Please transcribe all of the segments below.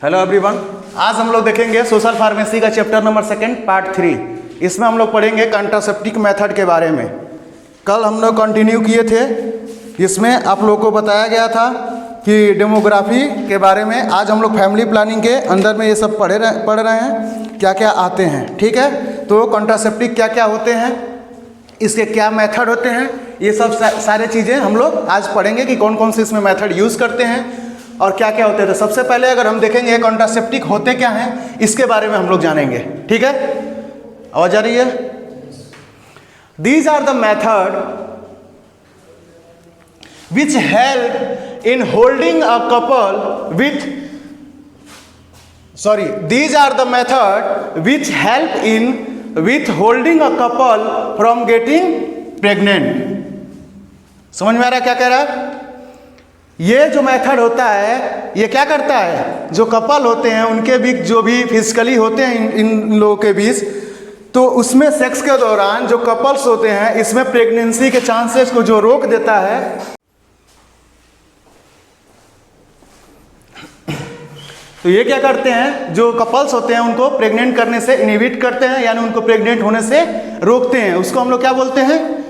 Hello everyone, आज हम लोग देखेंगे सोशल फार्मेसी का चैप्टर नंबर 2 पार्ट 3। इसमें हम लोग पढ़ेंगे कॉन्ट्रासेप्टिव मेथड के बारे में। कल हम लोग कंटिन्यू किए थे, इसमें आप लोगों को बताया गया था कि डेमोग्राफी के बारे में। आज हम लोग फैमिली प्लानिंग के अंदर में ये सब पढ़ रहे हैं, क्या क्या आते हैं। ठीक है, तो कॉन्ट्रासेप्टिव क्या क्या होते हैं, इसके क्या मेथड होते हैं, ये सब सारे चीज़ें हम लोग आज पढ़ेंगे कि कौन कौन से इसमें मेथड यूज़ करते हैं और क्या क्या होते हैं। तो सबसे पहले अगर हम देखेंगे कॉन्ट्रासेप्टिव होते क्या हैं, इसके बारे में हम लोग जानेंगे। ठीक है, आवाज आ रही है? These are the method which help in holding a couple with these are the method which help in withholding a couple from getting pregnant। समझ में आ रहा है क्या कह रहा है? ये जो मेथड होता है ये क्या करता है, जो कपल होते हैं उनके बीच जो भी फिजिकली होते हैं इन लोगों के बीच, तो उसमें सेक्स के दौरान जो कपल्स होते हैं इसमें प्रेगनेंसी के चांसेस को जो रोक देता है। तो ये क्या करते हैं, जो कपल्स होते हैं उनको प्रेग्नेंट करने से इनहिबिट करते हैं, यानी उनको प्रेग्नेंट होने से रोकते हैं। उसको हम लोग क्या बोलते हैं,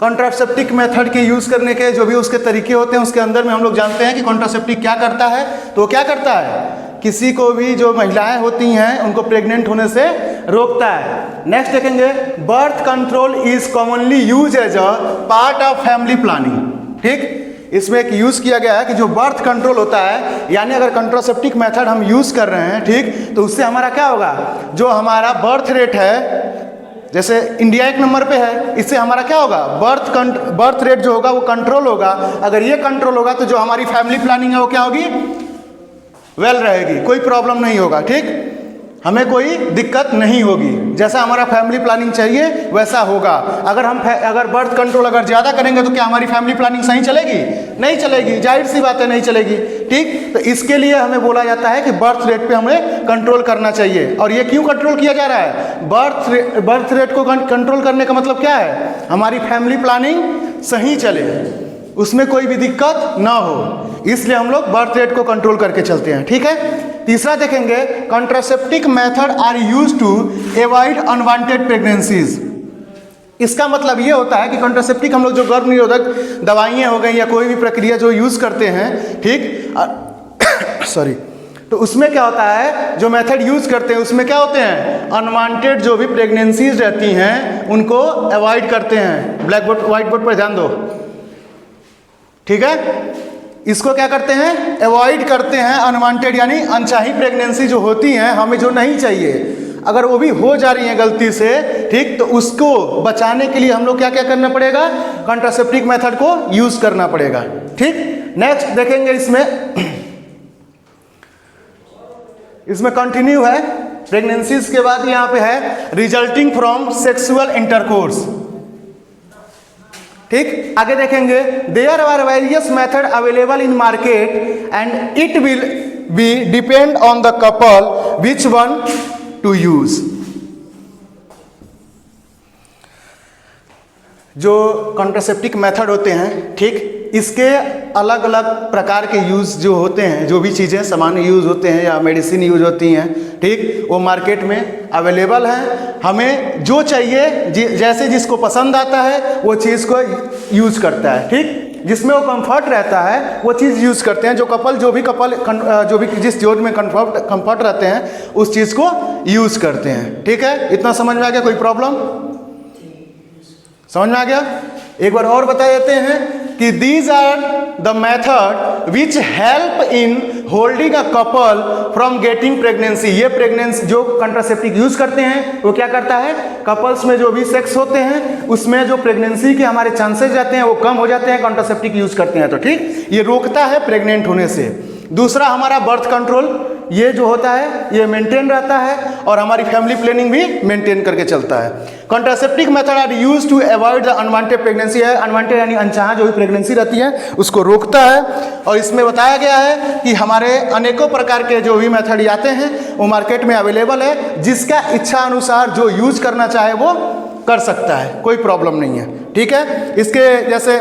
कॉन्ट्रासेप्टिव मेथड के यूज़ करने के जो भी उसके तरीके होते हैं उसके अंदर में हम लोग जानते हैं कि कॉन्ट्रासेप्टिव क्या करता है। तो क्या करता है, किसी को भी जो महिलाएं होती हैं उनको प्रेग्नेंट होने से रोकता है। नेक्स्ट देखेंगे, birth control is commonly use as a part of family planning. ठीक, इसमें एक यूज़ किया गया है कि जो बर्थ कंट्रोल होता है, यानी अगर कॉन्ट्रासेप्टिव मेथड हम यूज़ कर रहे हैं, ठीक, तो उससे हमारा क्या होगा, जो हमारा बर्थ रेट है, जैसे इंडिया 1 नंबर पे है, इससे हमारा क्या होगा, बर्थ रेट जो होगा वो कंट्रोल होगा। अगर ये कंट्रोल होगा तो जो हमारी फैमिली प्लानिंग है वो क्या होगी, वेल रहेगी, कोई प्रॉब्लम नहीं होगा। ठीक, हमें कोई दिक्कत नहीं होगी, जैसा हमारा फैमिली प्लानिंग चाहिए वैसा होगा। अगर बर्थ कंट्रोल अगर ज़्यादा करेंगे तो क्या हमारी फैमिली प्लानिंग सही चलेगी? नहीं चलेगी, जाहिर सी बात है नहीं चलेगी। ठीक, तो इसके लिए हमें बोला जाता है कि बर्थ रेट पे हमें कंट्रोल करना चाहिए। और ये क्यों कंट्रोल किया जा रहा है, बर्थ रेट को कंट्रोल करने का मतलब क्या है, हमारी फैमिली प्लानिंग सही चले, उसमें कोई भी दिक्कत ना हो, इसलिए हम लोग बर्थ रेट को कंट्रोल करके चलते हैं। ठीक है, तीसरा देखेंगे, contraceptive method are used to avoid unwanted pregnancies. इसका मतलब ये होता है कि कॉन्ट्रासेप्टिव हम लोग जो गर्भ निरोधक दवाइयाँ हो गई या कोई भी प्रक्रिया जो यूज़ करते हैं, ठीक सॉरी, तो उसमें क्या होता है, जो मेथड यूज़ करते हैं उसमें क्या होते हैं, अनवांटेड जो भी प्रेगनेंसीज रहती हैं उनको अवॉइड करते हैं। ब्लैक बोर्ड व्हाइट बोर्ड पर ध्यान दो। ठीक है, इसको क्या करते हैं, अवॉइड करते हैं, अनवांटेड यानी अनचाही प्रेगनेंसी जो होती हैं, हमें जो नहीं चाहिए, अगर वो भी हो जा रही है गलती से, ठीक, तो उसको बचाने के लिए हम लोग क्या क्या करना पड़ेगा, कॉन्ट्रासेप्टिव मेथड को यूज करना पड़ेगा। ठीक, नेक्स्ट देखेंगे, इसमें कंटिन्यू है, प्रेगनेंसीज के बाद यहाँ पे है रिजल्टिंग फ्रॉम सेक्सुअल इंटरकोर्स। ठीक, आगे देखेंगे, there are various method available in market and it will be depend on the couple which one to use. जो कॉन्ट्रासेप्टिव मेथड होते हैं, ठीक, इसके अलग अलग प्रकार के यूज़ जो होते हैं, जो भी चीज़ें सामान्य यूज़ होते हैं या मेडिसिन यूज होती हैं, ठीक, वो मार्केट में अवेलेबल है। हमें जो चाहिए, जैसे जिसको पसंद आता है वो चीज़ को यूज़ करता है। ठीक, जिसमें वो कंफर्ट रहता है वो चीज़ यूज़ करते हैं। जो भी जिस जोन में कंफर्ट रहते हैं उस चीज़ को यूज़ करते हैं। ठीक है, इतना समझ में आ गया? कोई प्रॉब्लम समझ में आ गया? एक बार और बता देते हैं कि these are the method which help in holding a couple from getting pregnancy. ये प्रेगनेंसी जो कॉन्ट्रासेप्टिव यूज करते हैं वो क्या करता है, कपल्स में जो भी सेक्स होते हैं उसमें जो प्रेगनेंसी के हमारे चांसेस रहते हैं वो कम हो जाते हैं, कॉन्ट्रासेप्टिव यूज करते हैं। तो ठीक, ये रोकता है प्रेग्नेंट होने से। दूसरा हमारा बर्थ कंट्रोल, ये जो होता है ये मेंटेन रहता है और हमारी फैमिली प्लानिंग भी मेंटेन करके चलता है। Contraceptive method are use to avoid the unwanted pregnancy है, अनवांटेड यानी अनचाहा जो भी प्रेगनेंसी रहती है उसको रोकता है। और इसमें बताया गया है कि हमारे अनेकों प्रकार के जो भी मेथड आते हैं वो मार्केट में अवेलेबल है, जिसका इच्छा अनुसार जो यूज करना चाहे वो कर सकता है, कोई प्रॉब्लम नहीं है। ठीक है, इसके जैसे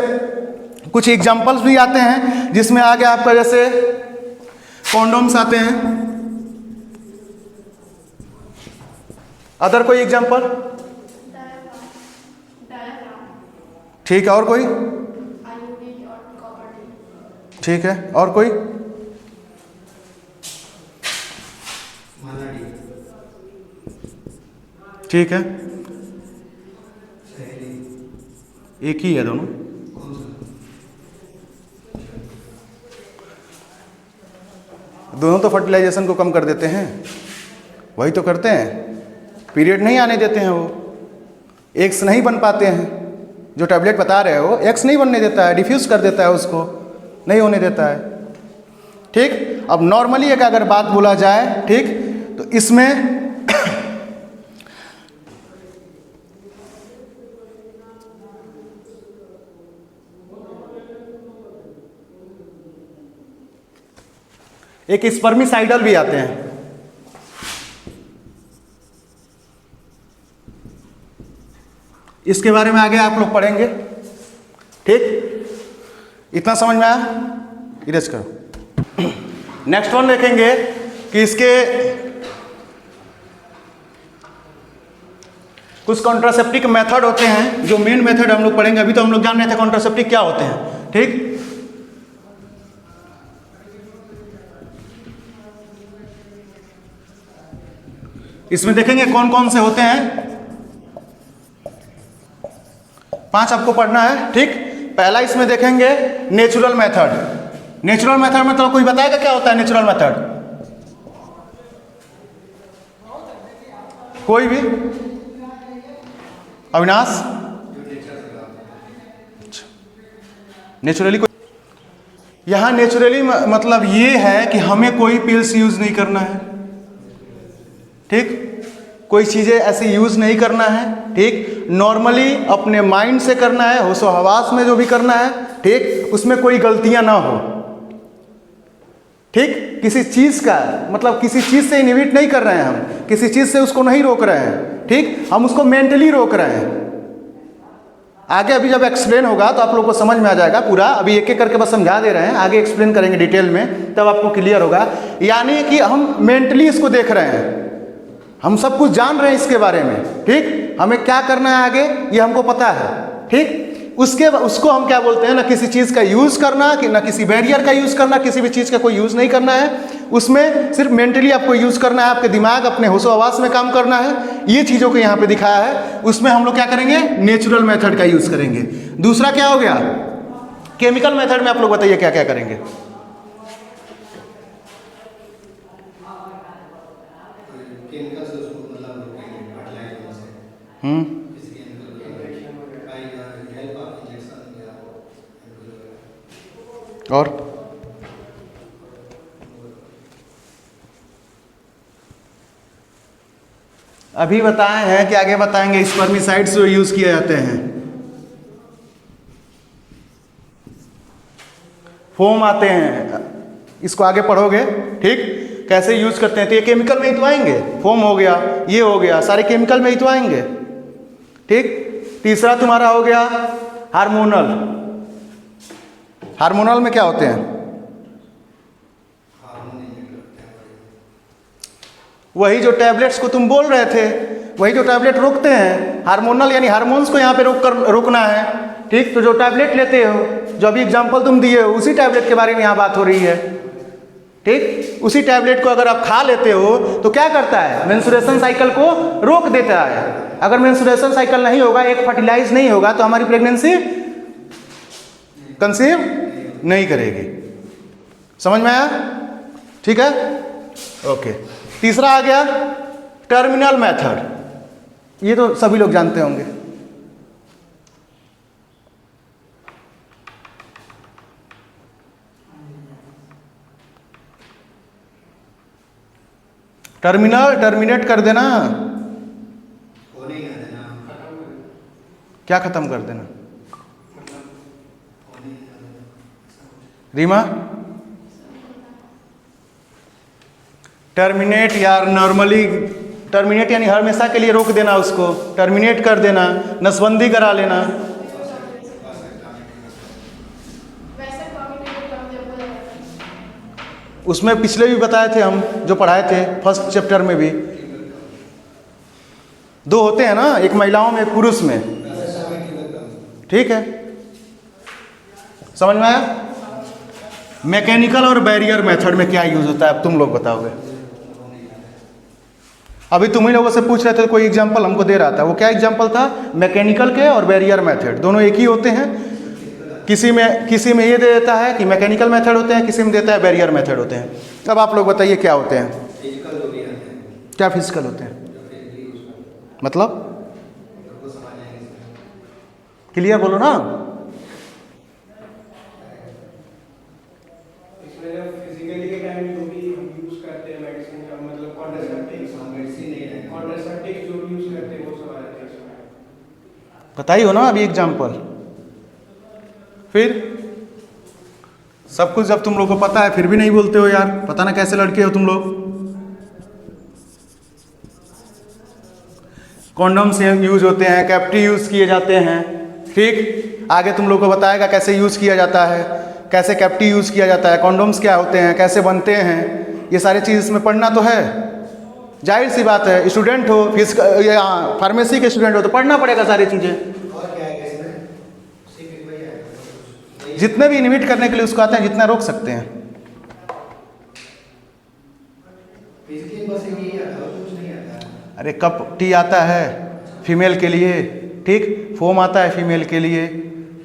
कुछ एग्जाम्पल्स भी आते हैं जिसमें आगे आपका जैसे कॉन्डोम्स आते हैं, अदर कोई एग्जाम्पल? ठीक है, और कोई? ठीक है, और कोई? ठीक है, एक ही है दोनों। दोनों तो फर्टिलाइजेशन को कम कर देते हैं, वही तो करते हैं, पीरियड नहीं आने देते हैं, वो एग्स नहीं बन पाते हैं। जो टैबलेट बता रहे हो एग्स नहीं बनने देता है, डिफ्यूज कर देता है, उसको नहीं होने देता है। ठीक, अब नॉर्मली एक अगर बात बोला जाए, ठीक, तो इसमें एक स्पर्मिसाइडल भी आते हैं। इसके बारे में आगे आप लोग पढ़ेंगे। ठीक, इतना समझ में आया? इरेज करो। नेक्स्ट वन देखेंगे कि इसके कुछ कॉन्ट्रासेप्टिक मेथड होते हैं, जो मेन मेथड हम लोग पढ़ेंगे। अभी तो हम लोग जान रहे थे कॉन्ट्रासेप्टिक क्या होते हैं। ठीक, इसमें देखेंगे कौन कौन से होते हैं। 5 आपको पढ़ना है। ठीक, पहला इसमें देखेंगे नेचुरल मेथड। नेचुरल मेथड में तो कोई बताएगा क्या होता है नेचुरल मेथड? कोई भी? अविनाश? नेचुरली यहां नेचुरली मतलब ये है कि हमें कोई पिल्स यूज नहीं करना है। ठीक, कोई चीज़ें ऐसी यूज़ नहीं करना है। ठीक, नॉर्मली अपने माइंड से करना है, होशो हवास में जो भी करना है। ठीक, उसमें कोई गलतियां ना हो। ठीक, किसी चीज़ का मतलब किसी चीज़ से इनहिबिट नहीं कर रहे हैं हम, किसी चीज़ से उसको नहीं रोक रहे हैं। ठीक, हम उसको मेंटली रोक रहे हैं। आगे अभी जब एक्सप्लेन होगा तो आप लोगों को समझ में आ जाएगा पूरा। अभी एक एक करके बस समझा दे रहे हैं, आगे एक्सप्लेन करेंगे डिटेल में, तब आपको क्लियर होगा। यानी कि हम मेंटली इसको देख रहे हैं, हम सब कुछ जान रहे हैं इसके बारे में। ठीक, हमें क्या करना है आगे ये हमको पता है। ठीक, उसको हम क्या बोलते हैं, ना किसी चीज़ का यूज़ करना, कि ना किसी बैरियर का यूज़ करना, किसी भी चीज़ का कोई यूज़ नहीं करना है। उसमें सिर्फ मेंटली आपको यूज़ करना है, आपके दिमाग अपने होशो हवास में काम करना है। ये चीज़ों को यहाँ पे दिखाया है। उसमें हम लोग क्या करेंगे, नेचुरल मेथड का यूज़ करेंगे। दूसरा क्या हो गया, केमिकल मेथड में आप लोग बताइए क्या क्या करेंगे। और अभी बताए हैं कि आगे बताएंगे स्पर्मिसाइड्स जो यूज किए जाते हैं। फोम आते हैं, इसको आगे पढ़ोगे। ठीक, कैसे यूज करते हैं, तो ये केमिकल में ही तो आएंगे। फोम हो गया, ये हो गया, सारे केमिकल में ही तो आएंगे। ठीक, तीसरा तुम्हारा हो गया हार्मोनल। हार्मोनल में क्या होते हैं, वही जो टैबलेट्स को तुम बोल रहे थे, वही जो टैबलेट रोकते हैं। हार्मोनल यानी हार्मोन्स को यहाँ पे रोकना है। ठीक, तो जो टैबलेट लेते हो, जो अभी एग्जांपल तुम दिए हो, उसी टैबलेट के बारे में यहाँ बात हो रही है। ठीक, उसी टैबलेट को अगर आप खा लेते हो तो क्या करता है, मेंस्ट्रुएशन साइकिल को रोक देता है। अगर मेंस्ट्रुएशन साइकिल नहीं होगा, एक फर्टिलाइज नहीं होगा, तो हमारी प्रेगनेंसी कंसीव नहीं करेगी। समझ में आया? ठीक है, ओके। तीसरा आ गया टर्मिनल मेथड। ये तो सभी लोग जानते होंगे। टर्मिनेट कर देना, क्या खत्म कर देना? रीमा, टर्मिनेट यार, नॉर्मली टर्मिनेट यानी हमेशा के लिए रोक देना, उसको टर्मिनेट कर देना, नसबंदी करा लेना। उसमें पिछले भी बताए थे हम, जो पढ़ाए थे फर्स्ट चैप्टर में भी। दो होते हैं ना, एक महिलाओं में एक पुरुष में, ठीक है, समझ में आया? मैकेनिकल और बैरियर मेथड में क्या यूज होता है, अब तुम लोग बताओगे। अभी तुम ही लोगों से पूछ रहे थे, कोई एग्जांपल हमको दे रहा था, वो क्या एग्जांपल था? मैकेनिकल के और बैरियर मेथड दोनों एक ही होते हैं। किसी में ये दे देता है कि मैकेनिकल मेथड होते हैं, किसी में देता है बैरियर मेथड होते हैं। अब आप लोग बताइए क्या होते हैं? क्या फिजिकल होते हैं? मतलब क्लियर बोलो ना। फिजिकली के टाइम जो भी हम यूज करते हैं मेडिसिन का, मतलब कॉन्ट्रासेप्टिव जो भी यूज करते हैं वो सब आ जाते हैं इसमें। बताइए ना अभी एग्जांपल। फिर सब कुछ जब तुम लोग को पता है फिर भी नहीं बोलते हो यार, पता ना कैसे लड़के हो तुम लोग। कॉन्डम से यूज होते हैं, कैप्टी यूज किए जाते हैं, ठीक। आगे तुम लोग को बताएगा कैसे यूज किया जाता है, कैसे कैप्टी यूज किया जाता है, कॉन्डोम्स क्या होते हैं, कैसे बनते हैं, ये सारी चीज़ इसमें पढ़ना तो है। जाहिर सी बात है, स्टूडेंट हो, फार्मेसी के स्टूडेंट हो तो पढ़ना पड़ेगा सारी चीज़ें। जितने भी इनहिबिट करने के लिए उसको आते हैं, जितना रोक सकते हैं। अरे कप टी आता है फीमेल के लिए, ठीक, फोम आता है फीमेल के लिए,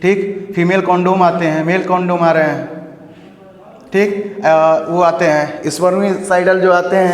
ठीक, फीमेल कॉन्डोम आते हैं, मेल कॉन्डोम आ रहे हैं, ठीक, वो आते हैं स्पर्मिसाइडल जो आते हैं।